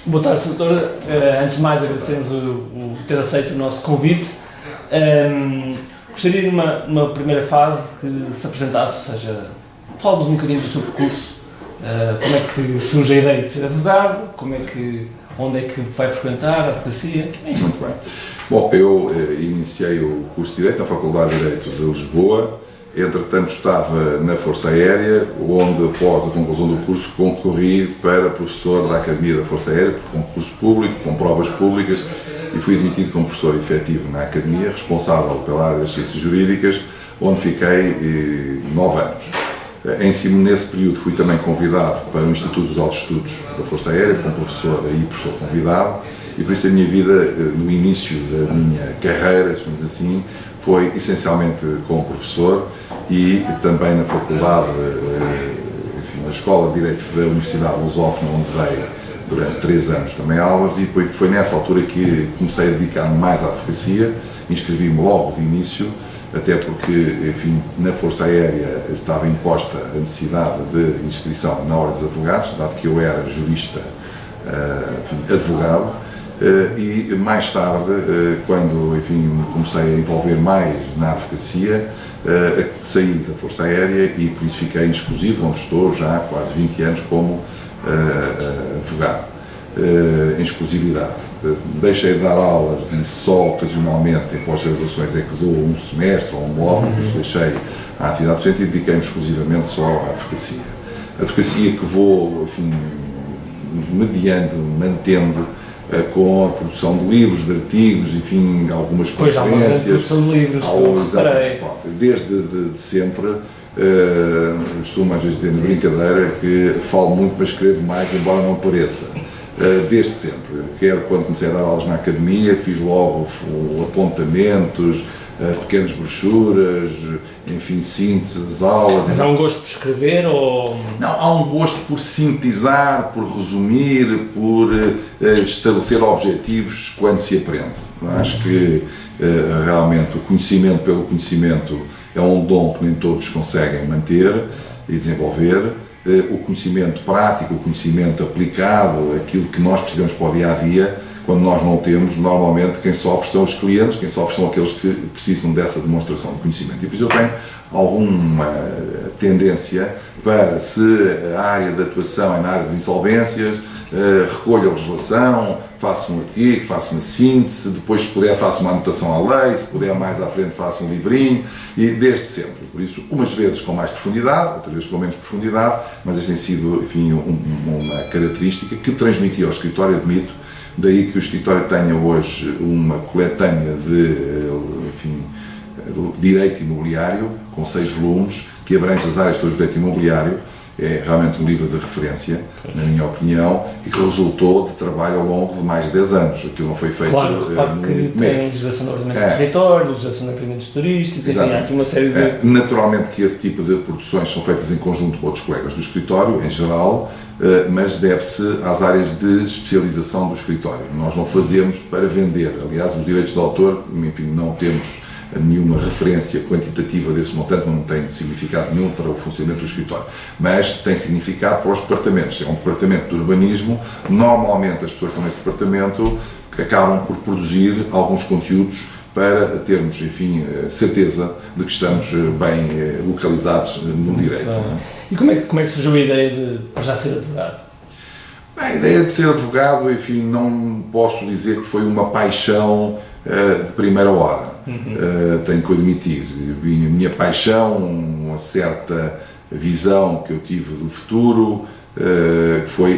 Boa tarde, Sr. Doutor. Antes de mais, agradecemos o ter aceito o nosso convite. Gostaria, numa primeira fase, que se apresentasse, ou seja, fale-nos um bocadinho do seu percurso. Como é que surge a ideia de ser advogado? Onde é que vai frequentar a advocacia? Muito bem. Bom, eu iniciei o curso de Direito na Faculdade de Direito de Lisboa. Entretanto, estava na Força Aérea, onde, após a conclusão do curso, concorri para professor da Academia da Força Aérea, por concurso público, com provas públicas, e fui admitido como professor efetivo na Academia, responsável pela área das Ciências Jurídicas, onde fiquei 9 anos. Nesse período fui também convidado para o Instituto dos Altos Estudos da Força Aérea, como professor e professor convidado, e por isso a minha vida, no início da minha carreira, chamamos assim, foi essencialmente como professor e também na faculdade, enfim, na Escola de Direito da Universidade Lusófona, onde dei durante 3 anos também aulas, e depois foi nessa altura que comecei a dedicar-me mais à advocacia, inscrevi-me logo de início, até porque, enfim, na Força Aérea estava imposta a necessidade de inscrição na Ordem dos Advogados, dado que eu era jurista, enfim, advogado, e mais tarde, quando, enfim, me comecei a envolver mais na advocacia, saí da Força Aérea e por isso fiquei em exclusivo, onde estou já há quase 20 anos como advogado, em exclusividade. Deixei de dar aulas e só ocasionalmente, em pós-graduações, é que dou um semestre ou um módulo, por isso deixei a atividade docente e dediquei-me exclusivamente só à advocacia. A advocacia que vou, enfim, mediando, mantendo, com a produção de livros, de artigos, enfim, algumas conferências. Produção de livros, desde sempre, costumo às vezes dizer na brincadeira que falo muito, mas escrevo mais, embora não pareça. Desde sempre, quer quando comecei a dar aulas na academia, fiz logo apontamentos, pequenas brochuras, enfim, sínteses, aulas. Mas há um gosto por escrever ou...? Não, há um gosto por sintetizar, por resumir, por estabelecer objetivos quando se aprende. Acho que realmente o conhecimento pelo conhecimento é um dom que nem todos conseguem manter e desenvolver. O conhecimento prático, o conhecimento aplicado, aquilo que nós precisamos para o dia-a-dia, quando nós não temos, normalmente quem sofre são os clientes, quem sofre são aqueles que precisam dessa demonstração de conhecimento. E por isso eu tenho alguma tendência para, se a área de atuação é na área das insolvências, recolho a legislação, faço um artigo, faço uma síntese, depois, se puder, faço uma anotação à lei, se puder mais à frente, faço um livrinho, e desde sempre. Por isso, umas vezes com mais profundidade, outras vezes com menos profundidade, mas esta tem sido, enfim, uma característica que transmiti ao escritório, admito. Daí que o escritório tenha hoje uma coletânea de, enfim, direito imobiliário, com 6 volumes, que abrange as áreas todas do direito imobiliário. É realmente um livro de referência, na minha opinião, e que resultou de trabalho ao longo de mais de 10 anos. Aquilo não foi feito no que tem legislação de ordenamento de território, legislação de empreendimentos turísticos, enfim, há aqui uma série de... Naturalmente que esse tipo de produções são feitas em conjunto com outros colegas do escritório, em geral, mas deve-se às áreas de especialização do escritório. Nós não fazemos para vender. Aliás, os direitos de autor, enfim, não temos nenhuma referência quantitativa desse montante, não tem significado nenhum para o funcionamento do escritório, mas tem significado para os departamentos. É um departamento de urbanismo, normalmente as pessoas que estão nesse departamento acabam por produzir alguns conteúdos para termos, enfim, certeza de que estamos bem localizados no direito. E como é que surgiu a ideia de já ser advogado? Bem, a ideia de ser advogado, enfim, não posso dizer que foi uma paixão de primeira hora. Tenho que admitir. A minha paixão, uma certa visão que eu tive do futuro, foi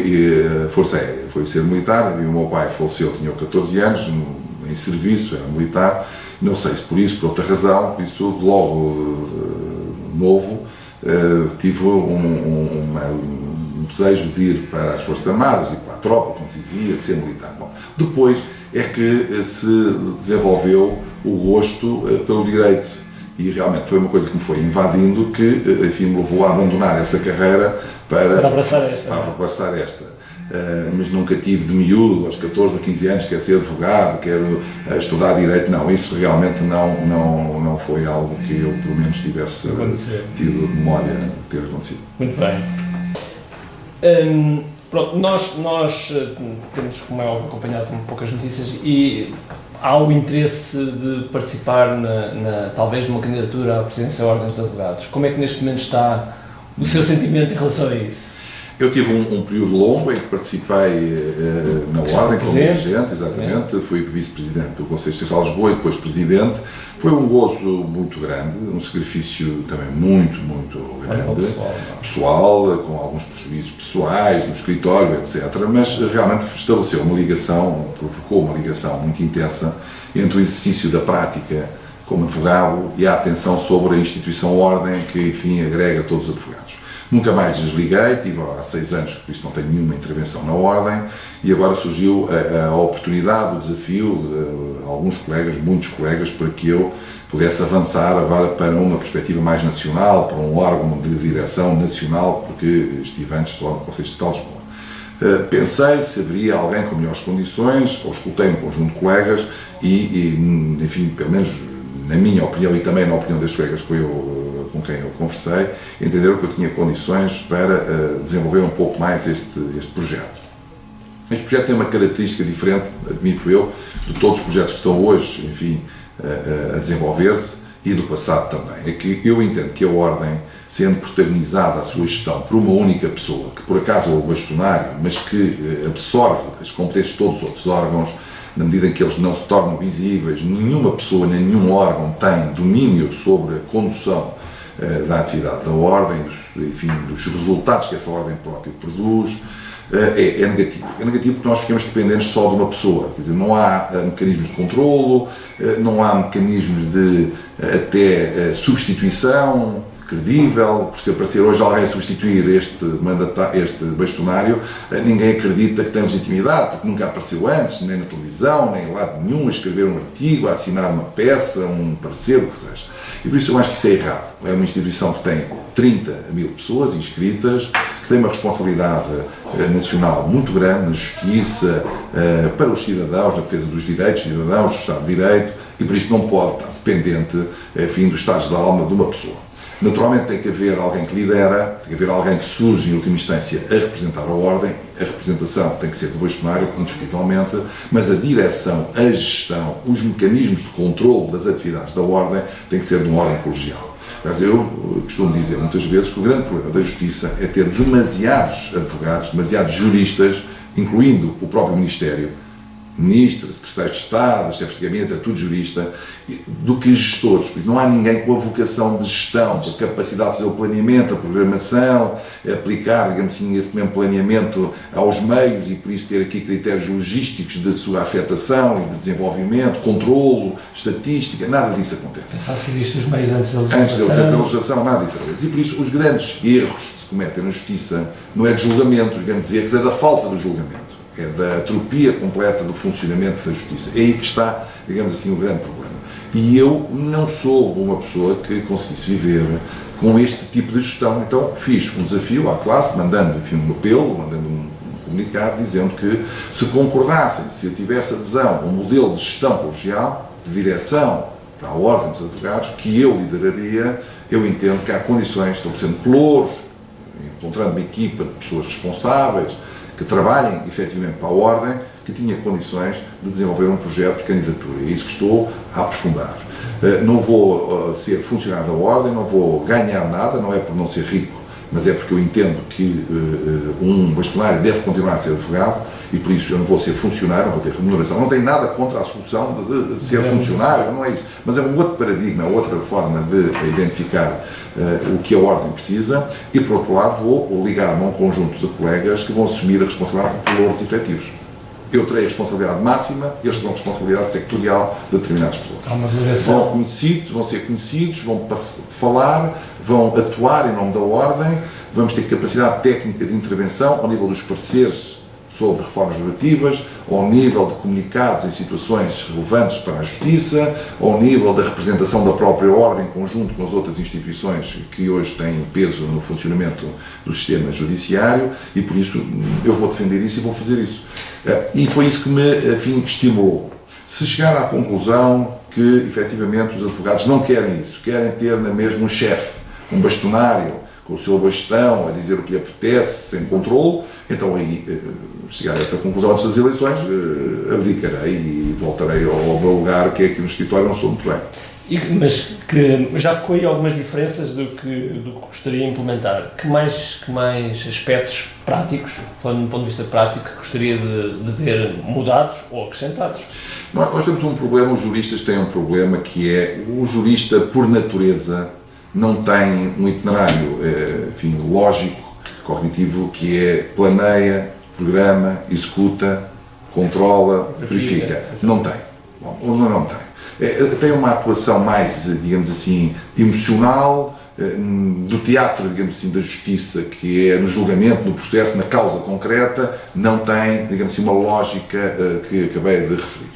a Força Aérea, foi ser militar. O meu pai faleceu, tinha 14 anos, em serviço, era militar. Não sei se por isso, por outra razão, por isso logo novo tive um desejo de ir para as Forças Armadas, ir para a tropa, como se dizia, ser militar. Bom, depois é que se desenvolveu o gosto pelo direito e realmente foi uma coisa que me foi invadindo que, enfim, me levou a abandonar essa carreira para abraçar esta. Mas nunca tive de miúdo, aos 14 ou 15 anos, quero ser advogado, quero estudar direito. Não, isso realmente não foi algo que eu, pelo menos, tivesse tido memória de ter acontecido. Muito bem. Pronto, nós temos, como é óbvio, acompanhado com poucas notícias e há o interesse de participar talvez numa candidatura à presidência da Ordem dos Advogados. Como é que neste momento está o seu sentimento em relação a isso? Eu tive um período longo em que participei na Ordem como dirigente, exatamente, fui vice-presidente do Conselho Distrital de Lisboa e depois presidente. Foi um gozo muito grande, um sacrifício também muito grande, pessoal, com alguns prejuízos pessoais, no escritório, etc. Mas realmente estabeleceu uma ligação, provocou uma ligação muito intensa entre o exercício da prática como advogado e a atenção sobre a instituição Ordem, que, enfim, agrega todos os advogados. Nunca mais desliguei, tive há 6 anos que por isso não tenho nenhuma intervenção na Ordem e agora surgiu a oportunidade, o desafio de alguns colegas, muitos colegas, para que eu pudesse avançar agora para uma perspectiva mais nacional, para um órgão de direção nacional, porque estive antes só no Conselho Distrital de Lisboa. Pensei se haveria alguém com melhores condições, escutei um conjunto de colegas e, enfim, pelo menos na minha opinião e também na opinião das colegas com quem eu conversei, entenderam que eu tinha condições para desenvolver um pouco mais este projeto. Este projeto tem uma característica diferente, admito eu, de todos os projetos que estão hoje, enfim, a desenvolver-se e do passado também. É que eu entendo que a Ordem, sendo protagonizada a sua gestão por uma única pessoa, que por acaso é o bastonário, mas que absorve as competências de todos os outros órgãos, na medida em que eles não se tornam visíveis, nenhuma pessoa, nem nenhum órgão tem domínio sobre a condução da atividade da Ordem, enfim, dos resultados que essa Ordem própria produz, é negativo. É negativo porque nós ficamos dependentes só de uma pessoa, quer dizer, não há mecanismos de controlo, não há mecanismos de até substituição credível. Por se aparecer hoje alguém a substituir este bastonário, ninguém acredita que tem legitimidade, porque nunca apareceu antes, nem na televisão, nem em lado nenhum, a escrever um artigo, a assinar uma peça, um parecer, o que seja. E por isso eu acho que isso é errado. É uma instituição que tem 30 mil pessoas inscritas, que tem uma responsabilidade nacional muito grande na justiça, para os cidadãos, na defesa dos direitos dos cidadãos, do Estado de Direito, e por isso não pode estar dependente, enfim, dos estados da alma de uma pessoa. Naturalmente tem que haver alguém que lidera, tem que haver alguém que surge em última instância a representar a Ordem, a representação tem que ser do bastonário, indiscutivelmente, mas a direção, a gestão, os mecanismos de controle das atividades da Ordem tem que ser de um órgão colegial. Mas eu costumo dizer muitas vezes que o grande problema da Justiça é ter demasiados advogados, demasiados juristas, incluindo o próprio Ministério, ministro, secretário de Estado, chefe de gabinete, é tudo jurista, do que gestores. Não há ninguém com a vocação de gestão, com a capacidade de fazer o planeamento, a programação, aplicar, digamos assim, esse mesmo planeamento aos meios e por isso ter aqui critérios logísticos de sua afetação e de desenvolvimento, controlo, estatística, nada disso acontece. Se existe os meios antes da legislação. Antes da legislação, nada disso acontece. E por isso os grandes erros que se cometem na Justiça não é de julgamento, os grandes erros é da falta de julgamento. É da atropia completa do funcionamento da Justiça. É aí que está, digamos assim, o grande problema. E eu não sou uma pessoa que conseguisse viver com este tipo de gestão. Então fiz um desafio à classe, mandando, enfim, um apelo, mandando um comunicado, dizendo que se concordassem, se eu tivesse adesão a um modelo de gestão colegial, de direção para a Ordem dos Advogados, que eu lideraria, eu entendo que há condições, estabelecendo pelouros, encontrando uma equipa de pessoas responsáveis, que trabalhem efetivamente para a Ordem, que tinha condições de desenvolver um projeto de candidatura. É isso que estou a aprofundar. Não vou ser funcionário da Ordem, não vou ganhar nada, não é por não ser rico, mas é porque eu entendo que um bastonário deve continuar a ser advogado e por isso eu não vou ser funcionário, não vou ter remuneração. Não tenho nada contra a solução de ser funcionário, não é isso. Mas é um outro paradigma, outra forma de identificar o que a Ordem precisa e, por outro lado, vou ligar-me a um conjunto de colegas que vão assumir a responsabilidade de pelouros efetivos. Eu terei a responsabilidade máxima, eles terão a responsabilidade sectorial de determinados pelouros. Vão ser conhecidos, vão falar, vão atuar em nome da Ordem, vamos ter capacidade técnica de intervenção ao nível dos pareceres sobre reformas legislativas, ao nível de comunicados em situações relevantes para a Justiça, ao nível da representação da própria Ordem em conjunto com as outras instituições que hoje têm peso no funcionamento do sistema judiciário e por isso eu vou defender isso e vou fazer isso. E foi isso que me, enfim, estimulou. Se chegar à conclusão que efetivamente os advogados não querem isso, querem ter na mesma um chefe, um bastonário, com o seu bastão, a dizer o que lhe apetece, sem controle, então aí, chegar a essa conclusão antes das eleições, abdicarei e voltarei ao meu lugar, que é aqui no escritório, não sou muito bem. Mas que já ficou aí algumas diferenças do que gostaria de implementar. Que mais aspectos práticos, falando do ponto de vista prático, gostaria de ver mudados ou acrescentados? Nós temos um problema, os juristas têm um problema, que é o jurista, por natureza, não tem um itinerário lógico, cognitivo, que é planeia, programa, executa, controla, verifica. Não tem. Bom, não tem. Tem uma atuação mais, digamos assim, emocional, do teatro, digamos assim, da justiça, que é no julgamento, no processo, na causa concreta, não tem, digamos assim, uma lógica que acabei de referir.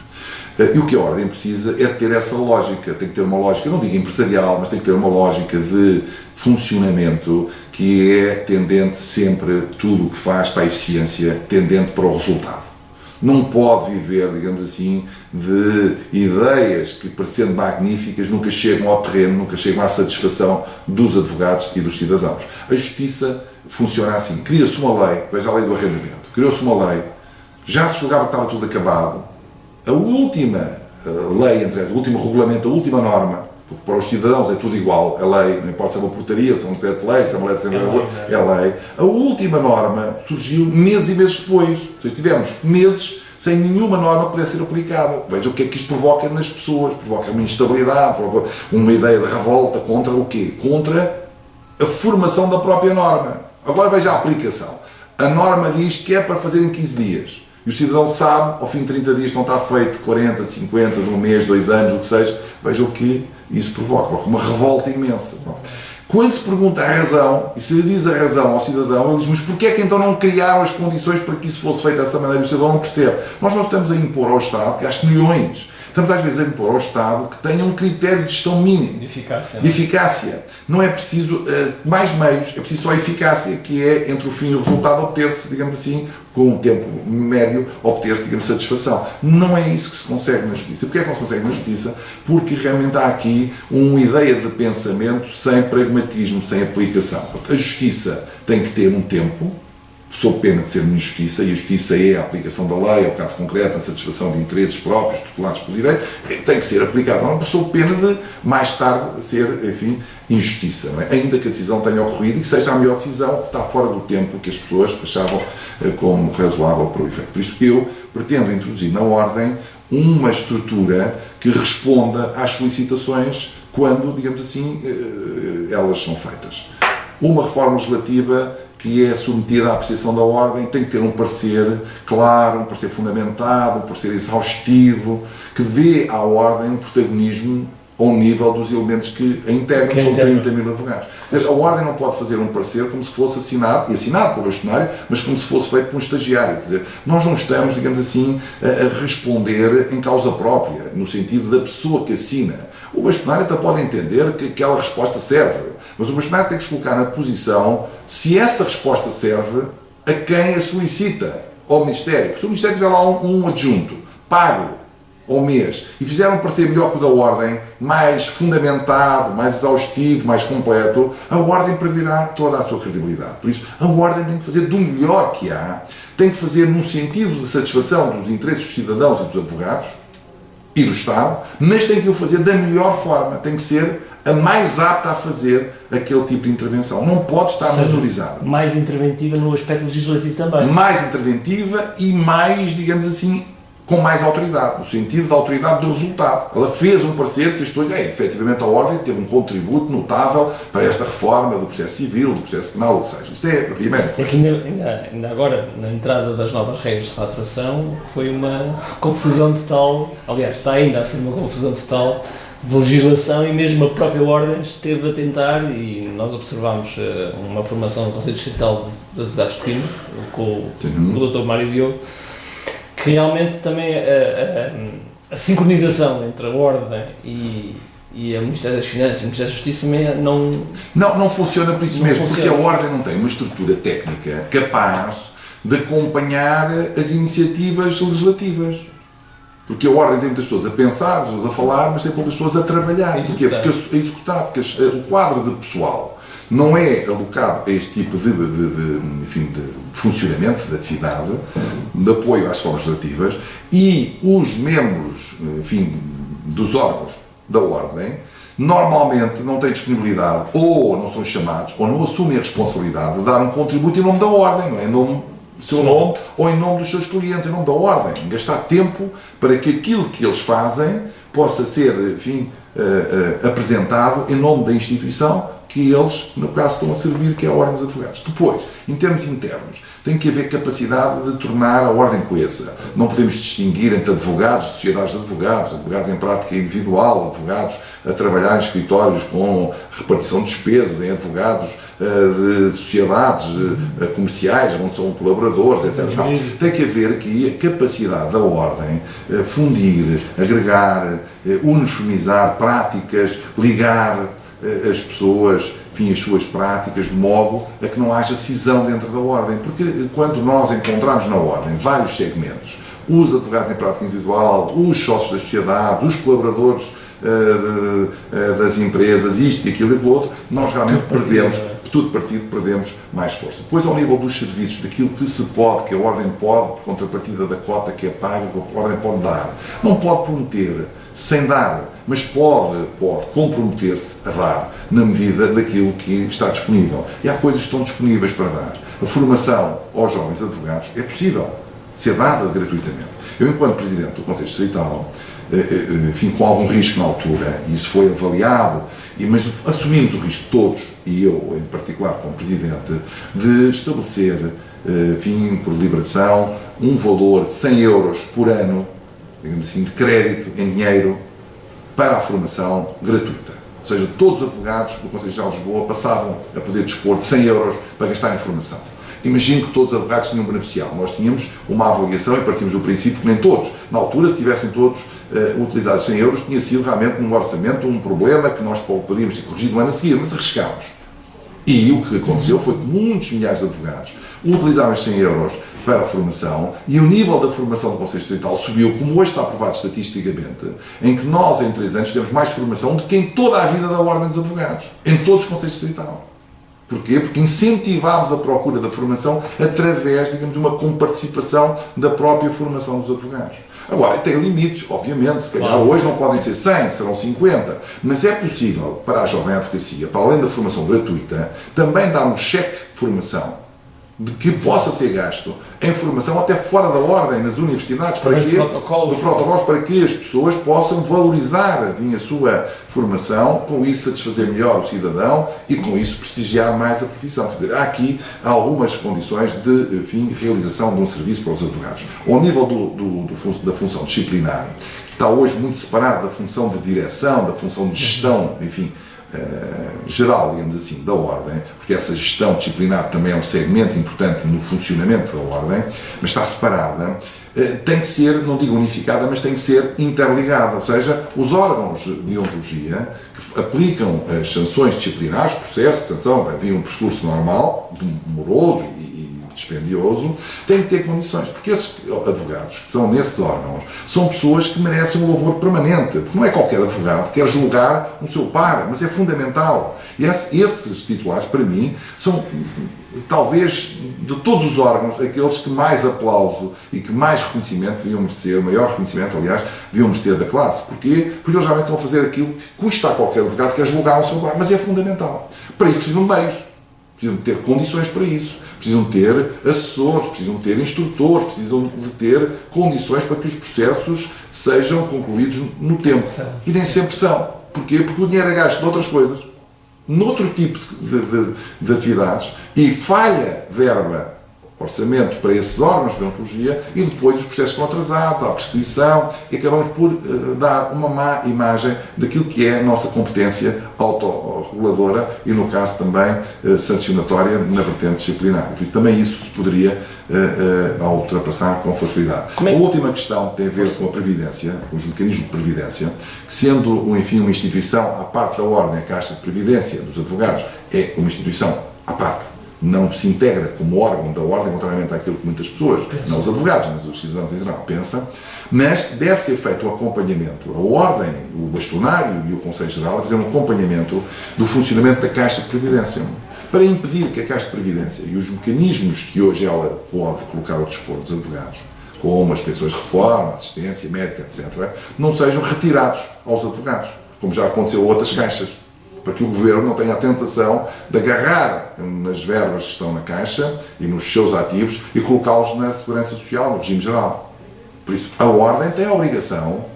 E o que a Ordem precisa é ter essa lógica, tem que ter uma lógica, não digo empresarial, mas tem que ter uma lógica de funcionamento que é tendente sempre, tudo o que faz para a eficiência, tendente para o resultado. Não pode viver, digamos assim, de ideias que, parecendo magníficas, nunca chegam ao terreno, nunca chegam à satisfação dos advogados e dos cidadãos. A justiça funciona assim. Cria-se uma lei, veja a lei do arrendamento, criou-se uma lei, já se julgava que estava tudo acabado, a última lei, o último regulamento, a última norma, porque para os cidadãos é tudo igual, a lei, não importa se é uma portaria, se é um decreto de lei, se é uma lei de Assembleia, é a lei. A última norma surgiu meses e meses depois. Ou seja, tivemos meses sem nenhuma norma que pudesse ser aplicada. Veja o que é que isto provoca nas pessoas, provoca uma instabilidade, provoca uma ideia de revolta contra o quê? Contra a formação da própria norma. Agora veja a aplicação. A norma diz que é para fazer em 15 dias. E o cidadão sabe, ao fim de 30 dias não está feito, 40, de 50, de um mês, 2 anos, o que seja. Veja o que isso provoca uma revolta imensa. Quando se pergunta a razão, e se lhe diz a razão ao cidadão, ele diz, mas porquê é que então não criaram as condições para que isso fosse feito dessa maneira? O cidadão não percebe. Nós não estamos a impor ao Estado que gaste milhões. Estamos às vezes a impor ao Estado que tenha um critério de gestão mínimo. De eficácia. De eficácia. Não é preciso mais meios, é preciso só a eficácia, que é entre o fim e o resultado obter-se, digamos assim, com um tempo médio, obter-se, digamos, satisfação. Não é isso que se consegue na Justiça. Porquê é que não se consegue na Justiça? Porque realmente há aqui uma ideia de pensamento sem pragmatismo, sem aplicação. A Justiça tem que ter um tempo, sob pena de ser uma injustiça, e a justiça é a aplicação da lei, é o caso concreto, a satisfação de interesses próprios, tutelados pelo direito, tem que ser aplicada, não sob pena de, mais tarde, ser, enfim, injustiça, não é? Ainda que a decisão tenha ocorrido e que seja a melhor decisão, que está fora do tempo que as pessoas achavam como razoável para o efeito. Por isso, eu pretendo introduzir na Ordem uma estrutura que responda às solicitações quando, digamos assim, elas são feitas. Uma reforma legislativa que é submetida à apreciação da Ordem tem que ter um parecer claro, um parecer fundamentado, um parecer exaustivo, que dê à Ordem um protagonismo ao nível dos elementos que a integram, são 30 mil advogados. Quer dizer, a Ordem não pode fazer um parecer como se fosse assinado, e assinado pelo bastonário, mas como se fosse feito por um estagiário. Quer dizer, nós não estamos, digamos assim, a responder em causa própria, no sentido da pessoa que assina. O bastonário até pode entender que aquela resposta serve, mas o bastonário tem que se colocar na posição se essa resposta serve a quem a solicita, ao Ministério. Porque se o Ministério tiver lá um adjunto, pago, ao mês, e fizer um parecer melhor que o da Ordem, mais fundamentado, mais exaustivo, mais completo, a Ordem perderá toda a sua credibilidade. Por isso, a Ordem tem que fazer do melhor que há, tem que fazer num sentido de satisfação dos interesses dos cidadãos e dos advogados e do Estado, mas tem que o fazer da melhor forma, tem que ser a mais apta a fazer aquele tipo de intervenção. Não pode estar menorizada. Mais interventiva no aspecto legislativo também. Mais interventiva e mais, digamos assim, com mais autoridade, no sentido da autoridade do resultado. Ela fez um parecer que as pessoas, efetivamente a Ordem teve um contributo notável para esta reforma do processo civil, do processo penal, o que seja. Isto é a primeira coisa. É que ainda agora, na entrada das novas regras de faturação, foi uma confusão total, aliás, está ainda a ser uma confusão total de legislação, e mesmo a própria Ordem esteve a tentar, e nós observámos uma formação do Conselho Distrital de Advogados de Coimbra, com o Dr. Mário Diogo, que realmente também a sincronização entre a Ordem e o Ministério das Finanças e o Ministério da Justiça não funciona por isso não mesmo, funciona. Porque a Ordem não tem uma estrutura técnica capaz de acompanhar as iniciativas legislativas. Porque a Ordem tem muitas pessoas a pensar, pessoas a falar, mas tem poucas pessoas a trabalhar. Porquê? Porque a executar, porque o quadro de pessoal não é alocado a este tipo de funcionamento, de atividade, de apoio às formas legislativas, e os membros, enfim, dos órgãos da Ordem, normalmente não têm disponibilidade, ou não são chamados, ou não assumem a responsabilidade de dar um contributo em nome da Ordem, não é? Em nome do seu nome, ou em nome dos seus clientes, em nome da Ordem. Gastar tempo para que aquilo que eles fazem possa ser, enfim, apresentado em nome da instituição que eles, no caso, estão a servir, que é a Ordem dos Advogados. Depois, em termos internos, tem que haver capacidade de tornar a Ordem coesa. Não podemos distinguir entre advogados, sociedades de advogados, advogados em prática individual, advogados a trabalhar em escritórios com repartição de despesas, em advogados de sociedades comerciais, onde são colaboradores, etc. Não, tem que haver aqui a capacidade da Ordem fundir, agregar, uniformizar práticas, ligar as pessoas, enfim, as suas práticas, de modo a que não haja cisão dentro da Ordem. Porque quando nós encontramos na Ordem vários segmentos, os advogados em prática individual, os sócios da sociedade, os colaboradores das empresas, isto e aquilo e aquilo outro, nós realmente perdemos, tudo partido, perdemos mais força. Depois, ao nível dos serviços, daquilo que se pode, que a Ordem pode, por contrapartida da cota que é paga, que a Ordem pode dar, não pode prometer sem dar, mas pode comprometer-se a dar na medida daquilo que está disponível. E há coisas que estão disponíveis para dar. A formação aos jovens advogados é possível ser dada gratuitamente. Eu, enquanto Presidente do Conselho Distrital, enfim, com algum risco na altura, e isso foi avaliado, mas assumimos o risco todos, e eu em particular como Presidente, de estabelecer, enfim, por deliberação, um valor de 100 euros por ano, digamos assim, de crédito em dinheiro para a formação gratuita. Ou seja, todos os advogados do Conselho Distrital de Lisboa passavam a poder dispor de 100 euros para gastar em formação. Imagino que todos os advogados tinham beneficiado. Nós tínhamos uma avaliação e partimos do princípio que nem todos. Na altura, se tivessem todos utilizado 100 euros, tinha sido realmente num orçamento um problema que nós poderíamos ter corrigido no ano a seguir, mas arriscámos. E o que aconteceu foi que muitos milhares de advogados utilizaram os 100 euros para a formação, e o nível da formação do Conselho Distrital subiu, como hoje está aprovado estatisticamente, em que nós, em 3 anos, fizemos mais formação do que em toda a vida da Ordem dos Advogados, em todos os Conselhos Distrital. Porquê? Porque incentivámos a procura da formação através, digamos, de uma comparticipação da própria formação dos advogados. Agora, tem limites, obviamente, se calhar hoje não podem ser 100, serão 50, mas é possível, para a jovem advocacia, para além da formação gratuita, também dar um cheque de formação de que possa ser gasto em formação até fora da Ordem, nas universidades, para que, protocolos, para que as pessoas possam valorizar a sua formação, com isso satisfazer melhor o cidadão e com isso prestigiar mais a profissão. Quer dizer, há aqui algumas condições de, enfim, realização de um serviço para os advogados. Ao nível da função disciplinar, que está hoje muito separada da função de direção, da função de gestão, enfim, geral, digamos assim, da Ordem, porque essa gestão disciplinar também é um segmento importante no funcionamento da Ordem, mas está separada, tem que ser, não digo unificada, mas tem que ser interligada, ou seja, os órgãos de ontologia que aplicam as sanções disciplinares, processos, sanção, havia um percurso normal, demoroso e dispendioso, tem que ter condições, porque esses advogados que estão nesses órgãos são pessoas que merecem um louvor permanente, porque não é qualquer advogado que quer julgar o seu par, mas é fundamental. E esses titulares, para mim, são, talvez, de todos os órgãos, aqueles que mais aplauso e que mais reconhecimento deviam merecer, maior reconhecimento, aliás, deviam merecer da classe. Porquê? Porque eles já estão a fazer aquilo que custa a qualquer advogado que é julgar o seu par, mas é fundamental. Para isso precisam de meios, precisam de ter condições para isso. Precisam ter assessores, precisam ter instrutores, precisam de ter condições para que os processos sejam concluídos no tempo. E nem sempre são. Porquê? Porque o dinheiro é gasto noutras coisas, noutro tipo de atividades, e falha verba, orçamento para esses órgãos de ontologia, e depois os processos estão atrasados, há prescrição, e acabamos por dar uma má imagem daquilo que é a nossa competência autorreguladora e, no caso, também sancionatória na vertente disciplinar. Por isso, também isso se poderia ultrapassar com facilidade. A última questão tem a ver com a Previdência, com os mecanismos de Previdência, que sendo, enfim, uma instituição à parte da Ordem, a Caixa de Previdência dos Advogados é uma instituição à parte não se integra como órgão da ordem, contrariamente àquilo que muitas pessoas, não os advogados, mas os cidadãos em geral, pensam, mas deve ser feito o acompanhamento, a ordem, o bastonário e o Conselho Geral a fazer um acompanhamento do funcionamento da Caixa de Previdência, para impedir que a Caixa de Previdência e os mecanismos que hoje ela pode colocar ao dispor dos advogados, como as pensões de reforma, assistência médica, etc., não sejam retirados aos advogados, como já aconteceu a outras caixas, para que o Governo não tenha a tentação de agarrar nas verbas que estão na Caixa e nos seus ativos e colocá-los na Segurança Social, no regime geral. Por isso, a Ordem tem a obrigação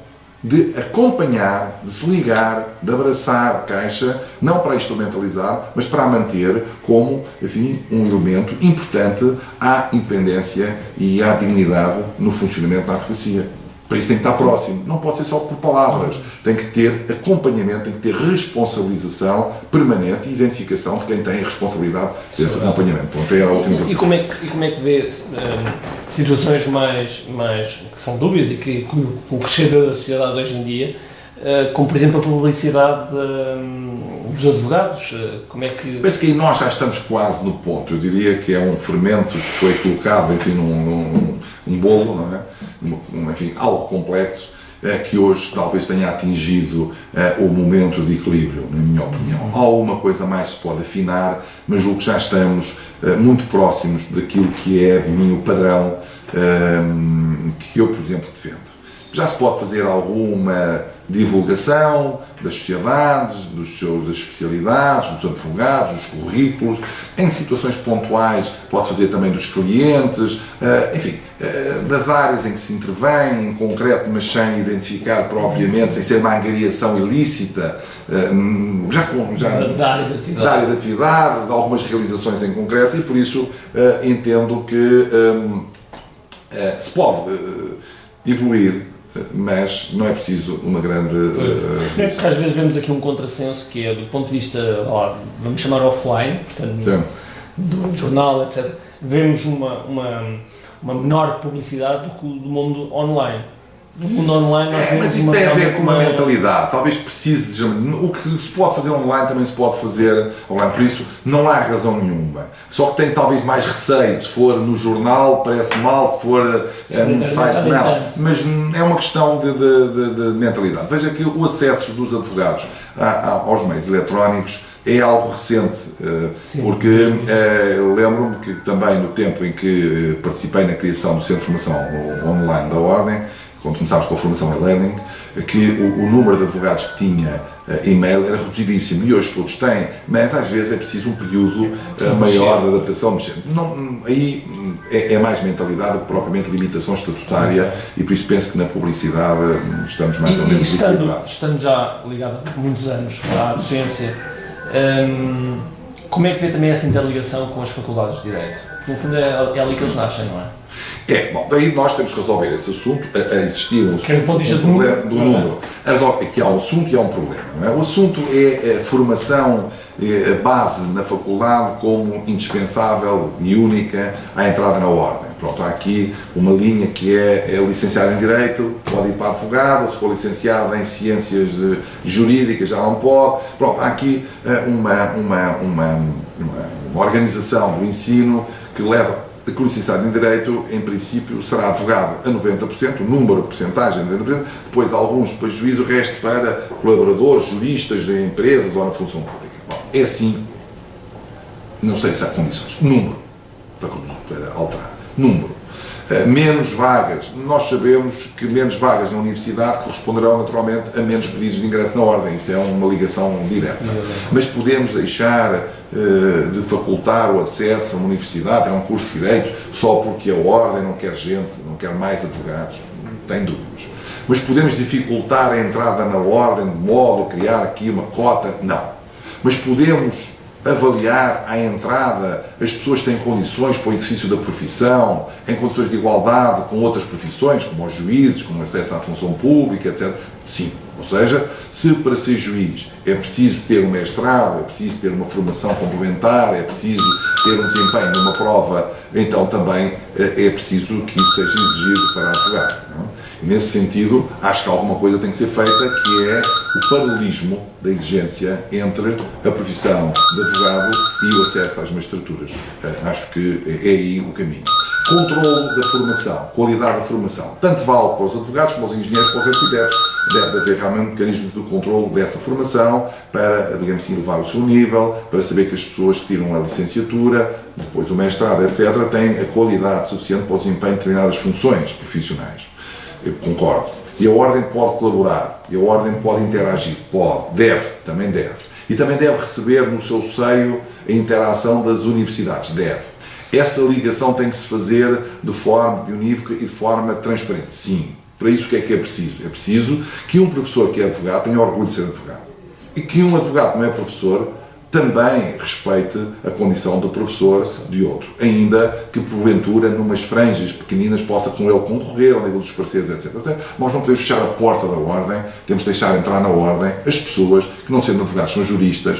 de acompanhar, de se ligar, de abraçar a Caixa, não para instrumentalizar, mas para a manter como, enfim, um elemento importante à independência e à dignidade no funcionamento da advocacia. Para isso tem que estar próximo, não pode ser só por palavras, tem que ter acompanhamento, tem que ter responsabilização permanente e identificação de quem tem a responsabilidade desse acompanhamento. Pronto, era a última e como é que vê situações mais que são dúbias e que com o crescer da sociedade hoje em dia, como por exemplo a publicidade dos advogados, como é que... Penso que aí nós já estamos quase no ponto, eu diria que é um fermento que foi colocado, enfim, num bolo, não é? Enfim, algo complexo, que hoje talvez tenha atingido o momento de equilíbrio, na minha opinião. Alguma coisa mais se pode afinar, mas julgo que já estamos muito próximos daquilo que é, de mim, o padrão que eu, por exemplo, defendo. Já se pode fazer alguma divulgação das sociedades, das especialidades, dos advogados, dos currículos, em situações pontuais pode fazer também dos clientes, enfim, das áreas em que se intervém, em concreto, mas sem identificar propriamente, sem ser uma angariação ilícita, da área de atividade, de algumas realizações em concreto, e por isso entendo que se pode evoluir, mas não é preciso uma grande... Porque às vezes vemos aqui um contrassenso que é, do ponto de vista, vamos chamar offline, portanto, do jornal, etc., vemos uma menor publicidade do que do mundo online. No mundo online nós vemos mas isso tem a ver com uma mentalidade, talvez precise de... O que se pode fazer online também se pode fazer online, por isso não há razão nenhuma. Só que tem talvez mais receio, se for no jornal parece mal, se for no site não. Mas é uma questão de mentalidade. Veja que o acesso dos advogados aos meios eletrónicos é algo recente, porque lembro-me que também no tempo em que participei na criação do Centro de Formação Online da Ordem, quando começámos com a formação e-learning, que o número de advogados que tinha e-mail era reduzidíssimo, e hoje todos têm, mas às vezes é preciso um período maior de adaptação. Aí é mais mentalidade do que propriamente limitação estatutária, e por isso penso que na publicidade estamos mais ou menos equilibrados. Estando já ligado há muitos anos à docência, como é que vê também essa interligação com as faculdades de Direito? No fundo é ali que eles nascem, não é? Bom, daí nós temos que resolver esse assunto, a existir um problema do número. Que há um assunto e há um problema, não é? O assunto é a formação base na faculdade como indispensável e única à entrada na ordem. Pronto, há aqui uma linha que é licenciado em Direito, pode ir para advogado, se for licenciado em Ciências Jurídicas já não pode. Pronto, há aqui uma organização do ensino que leva que o licenciado em Direito, em princípio, será advogado a 90%, o número, a porcentagem de 90%, depois alguns para juízo, o resto para colaboradores, juristas em empresas ou na função pública. Bom, é assim, não sei se há condições. Número, para alterar. Número. Menos vagas. Nós sabemos que menos vagas na universidade corresponderão naturalmente a menos pedidos de ingresso na ordem. Isso é uma ligação direta. Mas podemos deixar de facultar o acesso a uma universidade, a um curso de Direito, só porque a ordem não quer gente, não quer mais advogados? Não tem dúvidas. Mas podemos dificultar a entrada na ordem de modo a criar aqui uma cota? Não. Mas podemos avaliar à entrada as pessoas que têm condições para o exercício da profissão, em condições de igualdade com outras profissões, como os juízes, como acesso à função pública, etc. Sim. Ou seja, se para ser juiz é preciso ter um mestrado, é preciso ter uma formação complementar, é preciso ter um desempenho numa prova, então também é preciso que isso seja exigido para advogado. Não? Nesse sentido, acho que alguma coisa tem que ser feita, que é o paralelismo da exigência entre a profissão de advogado e o acesso às magistraturas. Acho que é aí o caminho. Controlo da formação, qualidade da formação. Tanto vale para os advogados, como para os engenheiros, para os arquitetos. Deve haver realmente mecanismos de controlo dessa formação para, digamos assim, elevar o seu nível, para saber que as pessoas que tiram a licenciatura, depois o mestrado, etc., têm a qualidade suficiente para o desempenho de determinadas funções profissionais. Eu concordo. E a Ordem pode colaborar, e a Ordem pode interagir, pode, deve, também deve. E também deve receber no seu seio a interação das universidades, deve. Essa ligação tem que se fazer de forma unívoca e de forma transparente, sim. Para isso o que é preciso? É preciso que um professor que é advogado tenha orgulho de ser advogado. E que um advogado que não é professor também respeite a condição de professor de outro. Ainda que, porventura, numas franjas pequeninas, possa com ele concorrer ao nível dos parceiros, etc. Nós não podemos fechar a porta da Ordem, temos de deixar entrar na Ordem as pessoas que, não sendo advogados, são juristas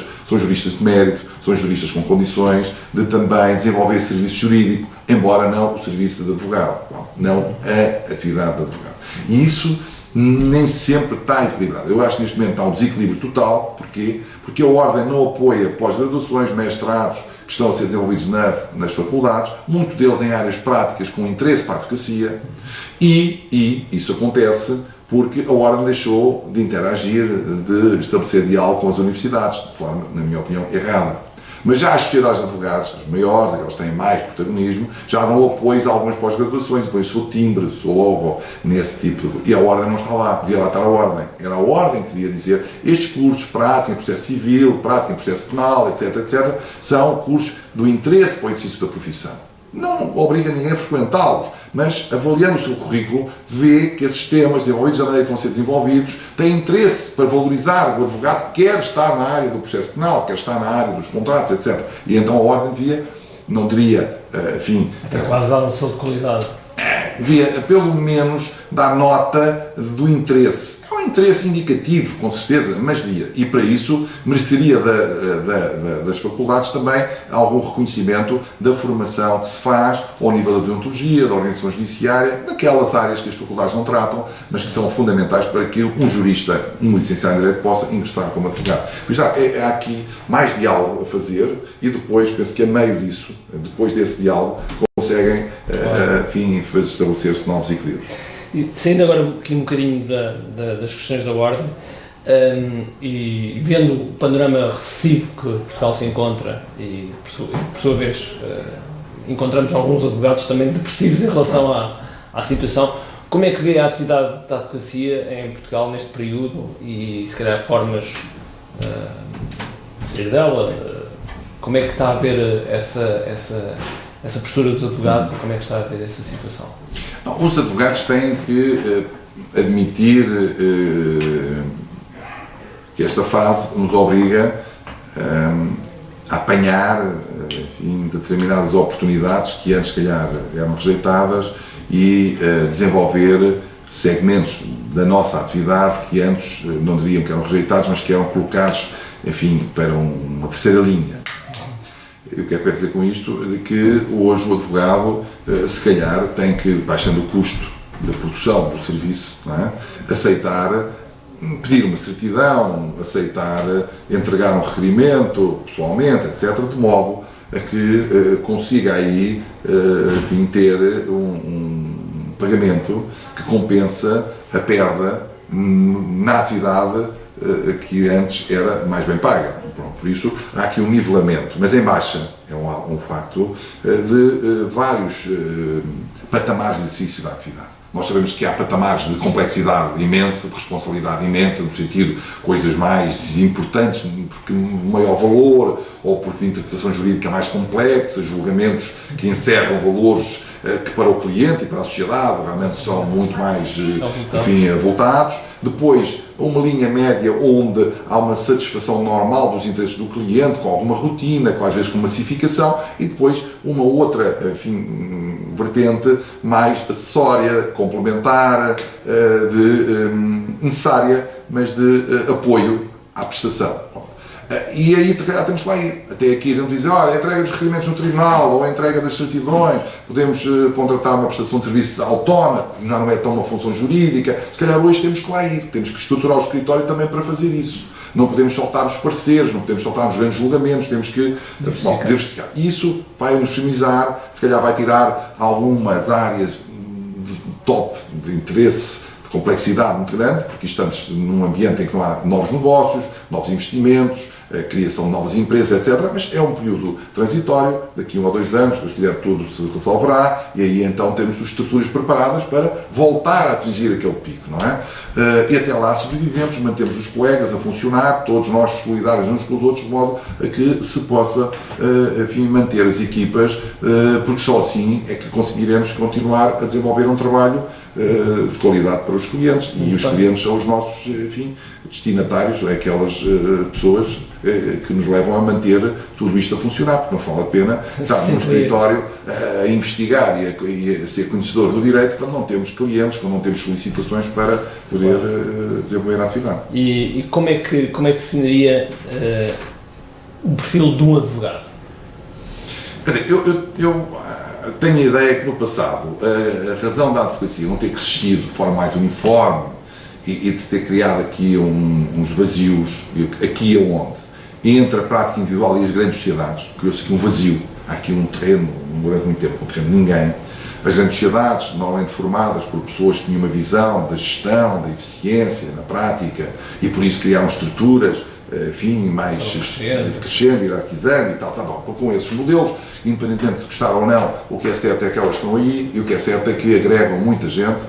de mérito, são juristas com condições de também desenvolver serviço jurídico, embora não o serviço de advogado, não a atividade de advogado. E isso nem sempre está equilibrado. Eu acho que neste momento está um desequilíbrio total. Porquê? Porque a Ordem não apoia pós-graduações, mestrados que estão a ser desenvolvidos nas faculdades, muitos deles em áreas práticas com interesse para a advocacia, e isso acontece porque a Ordem deixou de interagir, de estabelecer diálogo com as universidades, de forma, na minha opinião, errada. Mas já as sociedades de advogados, as maiores, aquelas que têm mais protagonismo, já dão apoios a algumas pós-graduações, depois o seu timbre, o seu logo, nesse tipo de... E a Ordem não está lá, devia lá estar a Ordem. Era a Ordem que devia dizer, estes cursos, prática em processo civil, prática em processo penal, etc., etc., são cursos do interesse para o exercício da profissão. Não obriga ninguém a frequentá-los, mas avaliando o seu currículo, vê que esses temas desenvolvidos da maneira que vão ser desenvolvidos têm interesse para valorizar o advogado que quer estar na área do processo penal, quer estar na área dos contratos, etc. E então a Ordem devia, não diria, enfim... Até quase dar um selo de qualidade. Devia, pelo menos, dar nota do interesse. É um interesse indicativo, com certeza, mas devia. E para isso mereceria das faculdades também algum reconhecimento da formação que se faz ao nível da deontologia, da organização judiciária, daquelas áreas que as faculdades não tratam, mas que são fundamentais para que um jurista, um licenciado em Direito, possa ingressar como advogado. Por isso, há aqui mais diálogo a fazer e depois, penso que a meio disso, depois desse diálogo, conseguem, enfim, estabelecer-se novos equilíbrios. E, saindo agora aqui um bocadinho das questões da Ordem, e vendo o panorama recessivo que Portugal se encontra, e por sua vez encontramos alguns advogados também depressivos em relação à situação, como é que vê a atividade da advocacia em Portugal neste período e se calhar formas de sair dela? Como é que está a ver essa postura dos advogados e como é que está a ver essa situação? Os advogados têm que admitir que esta fase nos obriga a apanhar em determinadas oportunidades que antes, se calhar, eram rejeitadas e desenvolver segmentos da nossa atividade que antes não diriam que eram rejeitados, mas que eram colocados, enfim, para uma terceira linha. E o que é que eu quero dizer com isto? É que hoje o advogado, se calhar, tem que, baixando o custo da produção do serviço, não é? Aceitar pedir uma certidão, aceitar entregar um requerimento pessoalmente, etc., de modo a que consiga aí, enfim, ter um pagamento que compensa a perda na atividade que antes era mais bem paga. Pronto, por isso há aqui um nivelamento, mas em baixa é um facto de vários patamares de exercício da atividade. Nós sabemos que há patamares de complexidade imensa, de responsabilidade imensa, no sentido de coisas mais importantes, porque maior valor, ou porque de interpretação jurídica mais complexa, julgamentos que encerram valores que para o cliente e para a sociedade realmente são muito mais, enfim, avultados. Depois, uma linha média onde há uma satisfação normal dos interesses do cliente, com alguma rotina, às vezes com massificação, e depois uma outra, enfim, vertente mais acessória, complementar, necessária, mas de apoio à prestação. E aí, se calhar, temos que lá ir. Até aqui a gente diz, a entrega dos requerimentos no tribunal, ou a entrega das certidões, podemos contratar uma prestação de serviços autónoma, que já não é tão uma função jurídica. Se calhar hoje temos que lá ir, temos que estruturar o escritório também para fazer isso. Não podemos soltar os pareceres, não podemos soltar os grandes julgamentos, temos que diversificar. Isso vai uniformizar, se calhar vai tirar algumas áreas de top de interesse, de complexidade muito grande, porque estamos num ambiente em que não há novos negócios, novos investimentos, a criação de novas empresas, etc. Mas é um período transitório, daqui a 1 ou 2 anos, se quiser, tudo se resolverá, e aí então temos as estruturas preparadas para voltar a atingir aquele pico, não é? E até lá sobrevivemos, mantemos os colegas a funcionar, todos nós solidários uns com os outros, de modo a que se possa, enfim, manter as equipas, porque só assim é que conseguiremos continuar a desenvolver um trabalho de qualidade para os clientes, e os clientes são os nossos, enfim, destinatários, aquelas pessoas que nos levam a manter tudo isto a funcionar, porque não vale a pena estar num escritório a investigar e a ser conhecedor do direito quando não temos clientes, quando não temos solicitações para poder desenvolver a atividade. E como é que definiria o perfil de um advogado? Eu tenho a ideia que no passado a razão da advocacia não ter crescido de forma mais uniforme e de ter criado aqui uns vazios, aqui aonde? Entre a prática individual e as grandes sociedades, criou-se aqui um vazio, há aqui um terreno, durante muito tempo, um terreno de ninguém. As grandes sociedades, normalmente formadas por pessoas que tinham uma visão da gestão, da eficiência, na prática, e por isso criaram estruturas, enfim, mais crescendo, hierarquizando e tal, com esses modelos, independentemente de gostar ou não, o que é certo é que elas estão aí, e o que é certo é que agregam muita gente,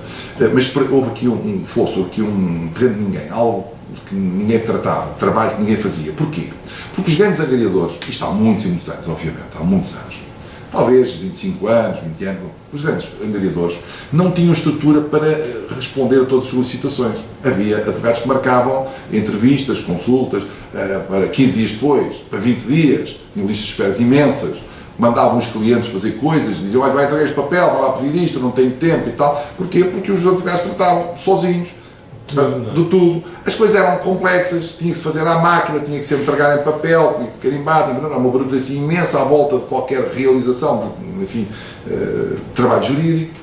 mas houve aqui um fosso, aqui um terreno de ninguém, algo que ninguém tratava, trabalho que ninguém fazia. Porquê? Porque os grandes agregadores, isto há muitos e muitos anos, obviamente, há muitos anos, talvez 25 anos, 20 anos, os grandes angariadores não tinham estrutura para responder a todas as solicitações. Havia advogados que marcavam entrevistas, consultas, para 15 dias depois, para 20 dias, tinham listas de esperas imensas, mandavam os clientes fazer coisas, diziam, vai entregar este papel, vai lá pedir isto, não tenho tempo e tal. Porquê? Porque os advogados tratavam sozinhos de tudo. As coisas eram complexas, tinha que se fazer à máquina, tinha que se entregar em papel, tinha que se carimbar, tinha uma burocracia imensa à volta de qualquer realização de, enfim, trabalho jurídico,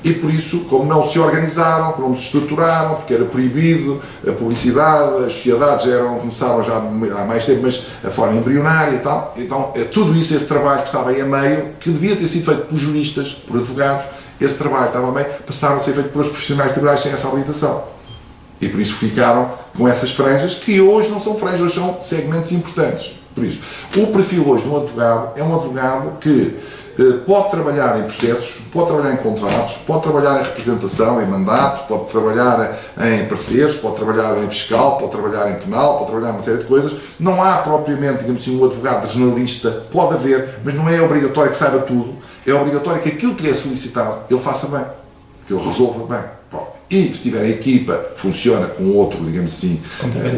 e por isso, como não se organizaram, como não se estruturaram, porque era proibido a publicidade, as sociedades começaram já há mais tempo, mas a forma embrionária e tal, então tudo isso, esse trabalho que estava aí a meio, que devia ter sido feito por juristas, por advogados, esse trabalho estava a meio, passaram a ser feito por profissionais liberais sem essa habilitação. E por isso ficaram com essas franjas, que hoje não são franjas, hoje são segmentos importantes. Por isso, o perfil hoje de um advogado é um advogado que pode trabalhar em processos, pode trabalhar em contratos, pode trabalhar em representação, em mandato, pode trabalhar em pareceres, pode trabalhar em fiscal, pode trabalhar em penal, pode trabalhar em uma série de coisas. Não há propriamente, digamos assim, um advogado generalista, pode haver, mas não é obrigatório que saiba tudo, é obrigatório que aquilo que lhe é solicitado ele faça bem, que ele resolva bem. E se tiver a equipa, funciona com outro, digamos assim,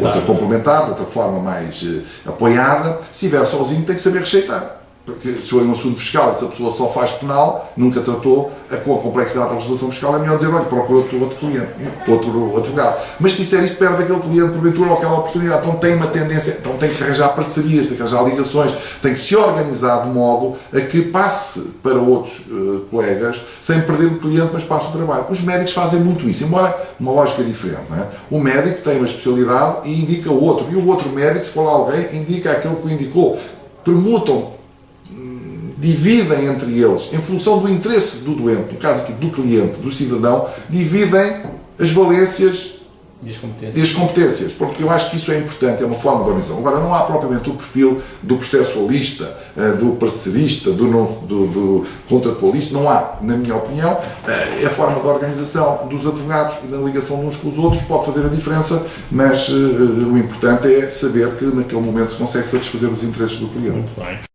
outra complementar, de outra forma mais apoiada. Se estiver sozinho, tem que saber rejeitar. Porque se eu em um assunto fiscal e se a pessoa só faz penal, nunca tratou com a complexidade da legislação fiscal, é melhor dizer, olha, procura outro cliente, outro advogado. Mas se disser isto, perde aquele cliente, porventura, ou aquela oportunidade. Então tem uma tendência, então tem que arranjar parcerias, tem que arranjar ligações, tem que se organizar de modo a que passe para outros colegas, sem perder o cliente, mas passe o trabalho. Os médicos fazem muito isso, embora uma lógica diferente, não é? O médico tem uma especialidade e indica o outro, e o outro médico, se for lá alguém, indica aquele que o indicou. Permutam, dividem entre eles, em função do interesse do doente, no caso aqui do cliente, do cidadão, dividem as valências e as competências, porque eu acho que isso é importante, é uma forma de organização. Agora, não há propriamente o perfil do processualista, do parcerista, do contratualista, não há, na minha opinião. É a forma de organização dos advogados e da ligação de uns com os outros pode fazer a diferença, mas o importante é saber que naquele momento se consegue satisfazer os interesses do cliente. Muito bem.